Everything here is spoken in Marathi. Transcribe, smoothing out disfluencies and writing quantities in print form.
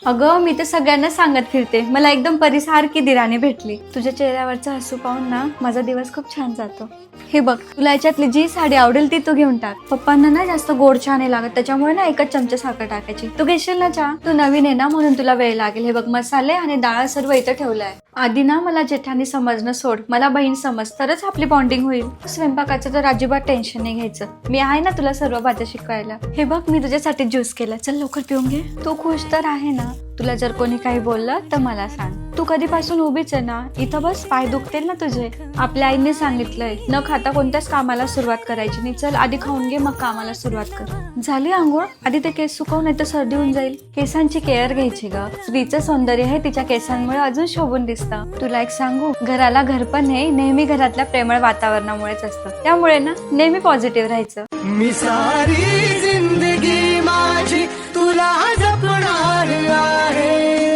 अगं मी तर सगळ्यांना सांगत फिरते, मला एकदम परीसारखी दिराने भेटली. तुझ्या चेहऱ्यावरचं हसू पाहून ना माझा दिवस खूप छान जातो. हे बघ, तुला याच्यातली जी साडी आवडेल ती तू घेऊन टाक. पप्पांना ना जास्त गोड चहा नाही लागत, त्याच्यामुळे ना 1 चमचा साखर टाकायची. तू घेशील ना चहा? तू नवीन आहे ना म्हणून तुला वेळ लागेल. हे बघ, मसाले आणि डाळ सर्व इथं ठेवलंय. आधी ना मला जेठानी समजणं सोड, मला बहीण समज, तरच आपली बॉन्डिंग होईल. स्वयंपाकाचं तर अजिबात टेन्शन नाही घ्यायचं, मी आहे ना तुला सर्व भाज्या शिकवायला. हे बघ, मी तुझ्यासाठी ज्यूस केला, चल लवकर पिऊन घे. तू खुश तर आहे ना? तुला जर कोणी काही बोललं तर मला सांग. तू कधीपासून उभीच आहे ना, इथं बस, पाय दुखतील ना तुझे. आपल्या आईने सांगितलंय न खाता कोणत्याच कामाला सुरुवात करायची नाही. चल आधी खाऊन घे, मग कामाला सुरुवात कर. झाली आंघोळ? आधी ते केस सुकव, नाही तर सर्दी होऊन जाईल. केसांची केअर घ्यायची ग, स्त्रीचं सौंदर्य हे तिच्या केसांमुळे अजून शोभून दिसतं. तुला एक सांगू, घराला घरपण हे नेहमी घरातल्या प्रेमळ वातावरणामुळेच असतं. त्यामुळे ना नेहमी पॉझिटिव्ह राहायचं. मी सारी जिंदगी माझी तुला